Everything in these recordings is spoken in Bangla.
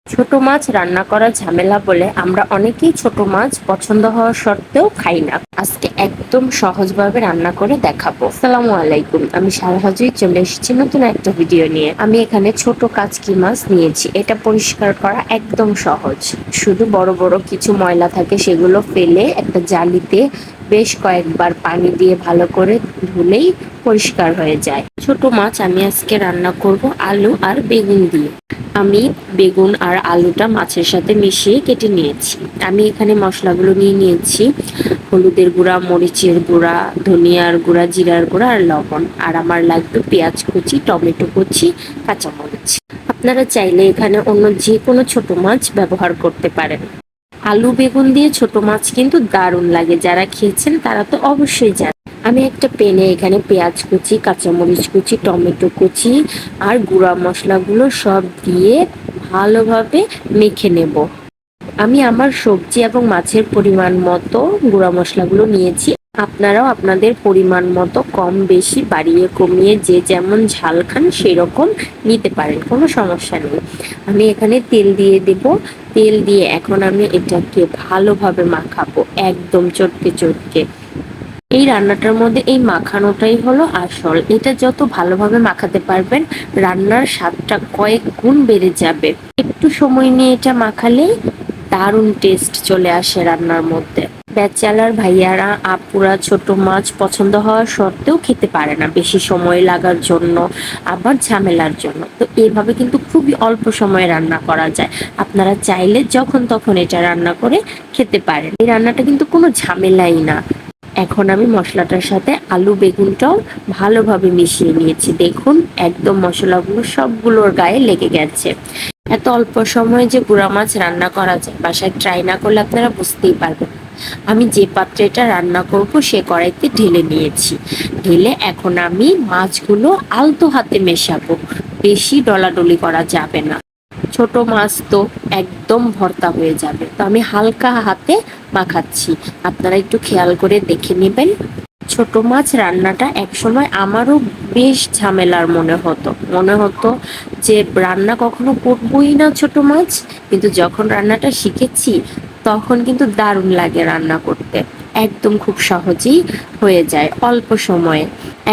ছোট মাছ রান্না করা ঝামেলা বলে আমরা অনেকেই ছোট মাছ পছন্দ হওয়া সত্ত্বেও খাই না। আজকে একদম সহজভাবে রান্না করে দেখাবো। আসসালামু আলাইকুম, আমি সারহাজুই চলে এসেছি নতুন একটা ভিডিও নিয়ে। আমি এখানে ছোট কাচকি মাছ নিয়েছি। এটা পরিষ্কার করা একদম সহজ। শুধু বড় বড় কিছু ময়লা থাকে সেগুলো ফেলে একটা জালিতে বেশ কয়েকবার পানি দিয়ে ভালো করে ধুলেই পরিষ্কার হয়ে যায়। ছোট মাছ আমি আজকে রান্না করব আলু আর বেগুন দিয়ে। আমি বেগুন আর আলুটা মাছের সাথে মিশিয়ে কেটে নিয়েছি। আমি এখানে মশলাগুলো নিয়ে নিয়েছি: হলুদের গুঁড়া, মরিচের গুঁড়া, ধনিয়ার গুঁড়া, জিরার গুঁড়া আর লবণ। আর আমার লাগবে পেঁয়াজ কুচি, টমেটো কুচি, কাঁচামরিচ। আপনারা চাইলে এখানে অন্য যে কোনো ছোট মাছ ব্যবহার করতে পারেন। আলু বেগুন দিয়ে ছোট মাছ কিন্তু দারুণ লাগে, যারা খেয়েছেন তারা তো অবশ্যই জানেন। আমি একটা প্যানে এখানে পেঁয়াজ কুচি, কাঁচামরিচ কুচি, টমেটো কুচি আর গুঁড়া মশলাগুলো সব দিয়ে ভালোভাবে মেখে নেব। আমি আমার সবজি এবং মাছের পরিমাণ মতো গুঁড়া মশলাগুলো নিয়েছি। আপনারাও আপনাদের পরিমাণ মতো কম বেশি বাড়িয়ে কমিয়ে যে যেমন ঝাল খান সেরকম নিতে পারেন, কোনো সমস্যা নেই। আমি এখানে তেল দিয়ে দেব। তেল দিয়ে এখন আমি এটাকে ভালোভাবে মাখাবো, একদম চটকে চটকে। এই রান্নাটার মধ্যে এই মাখানোটাই হলো আসল। এটা যত ভালোভাবে মাখাতে পারবেন রান্নার স্বাদটা কয়েক গুণ বেড়ে যাবে। একটু সময় নিয়ে এটা মাখালেই দারুণ টেস্ট চলে আসে রান্নার মধ্যে। ব্যাচেলার ভাইয়ারা আপুরা ছোট মাছ পছন্দ হওয়া সত্ত্বেও খেতে পারে না, বেশি সময় লাগার জন্য, আবার ঝামেলার জন্য। তো এইভাবে কিন্তু খুবই অল্প সময়ে রান্না করা যায়। আপনারা চাইলে যখন তখন এটা রান্না করে খেতে পারেন। এই রান্নাটা কিন্তু কোনো ঝামেলাই না। এখন আমি মশলাটার সাথে আলু বেগুনটাও ভালোভাবে মিশিয়ে নিয়েছি। দেখুন একদম মশলাগুলো সবগুলোর গায়ে লেগে গেছে। এত অল্প সময়ে যে গুঁড়া মাছ রান্না করা যায়, বাসায় ট্রাই না করলে আপনারা বুঝতেই পারবেন। আমি যে পাত্রে এটা রান্না করব সে কড়াইতে ঢেলে নিয়েছি। ঢেলে এখন আমি মাছগুলো আলতো হাতে মেশাবো, বেশি ডলাডলি করা যাবে না। ছোট মাছ তো একদম ভর্তা হয়ে যাবে, তো আমি হালকা হাতে মাখাচ্ছি। আপনারা একটু খেয়াল করে দেখে নেবেন। ছোট মাছ রান্নাটা একসময় আমারও বেশ ঝামেলার মনে হতো যে রান্না কখনো করবোই না ছোট মাছ। কিন্তু যখন রান্নাটা শিখেছি তখন কিন্তু দারুণ লাগে রান্না করতে। একদম খুব সহজেই হয়ে যায় অল্প সময়ে,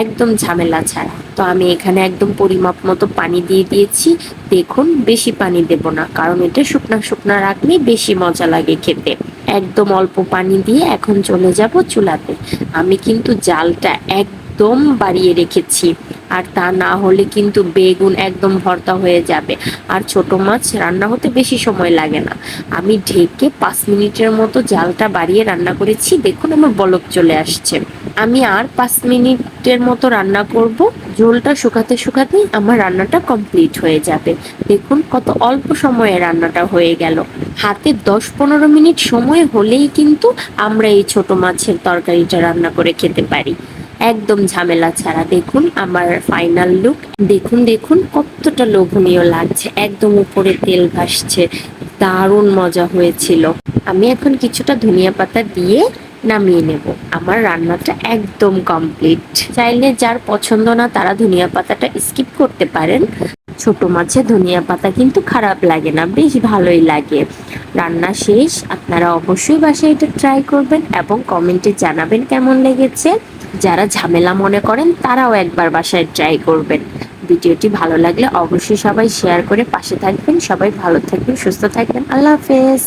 একদম ঝামেলা ছাড়া। তো আমি এখানে একদম পরিমাপ মতো পানি দিয়ে দিয়েছি। দেখুন বেশি পানি দেব না, কারণ এটা শুকনা শুকনা রাখলেই বেশি মজা লাগে খেতে। একদম অল্প পানি দিয়ে এখন চলে যাব চুলাতে। আমি কিন্তু জালটা একদম বাড়িয়ে রেখেছি, আর তা না হলে কিন্তু বেগুন একদম ভর্তা হয়ে যাবে। আর ছোট মাছ রান্না হতে বেশি সময় লাগে না। আমি ঢেকে 5 মিনিটের মতো জালটা বাড়িয়ে রান্না করেছি। দেখুন আমার বলক চলে আসছে। আমি আর 5 মিনিটের মতো রান্না করব। ঝোলটা শুকাতে শুকাতেই আমার রান্নাটা কমপ্লিট হয়ে যাবে। দেখুন কত অল্প সময়ে রান্নাটা হয়ে গেল। হাতে 10-15 মিনিট সময় হলেই কিন্তু আমরা এই ছোট মাছের তরকারিটা রান্না করে খেতে পারি, একদম ঝামেলা ছাড়া। দেখুন আমার ফাইনাল লুক। দেখুন দেখুন কতটা লোভনীয় লাগছে, একদম উপরে তেল ভাসছে, দারুণ মজা হয়েছিল। আমি এখন কিছুটা ধনিয়া পাতা দিয়ে নামিয়ে নেব। আমার রান্নাটা একদম কমপ্লিট। চাইলে যার পছন্দ না তারা ধনিয়া পাতাটা স্কিপ করতে পারেন। ছোট মাছে ধনিয়া পাতা কিন্তু খারাপ লাগে না, বেশ ভালোই লাগে। রান্না শেষ। আপনারা অবশ্যই বাসায় এটা ট্রাই করবেন এবং কমেন্টে জানাবেন কেমন লেগেছে। যারা ঝামেলা মনে করেন তারাও একবার বাসায় ট্রাই করবেন। ভিডিওটি ভালো লাগলে অবশ্যই সবাই শেয়ার করে পাশে থাকবেন। সবাই ভালো থাকবেন, সুস্থ থাকবেন। আল্লাহ হাফেজ।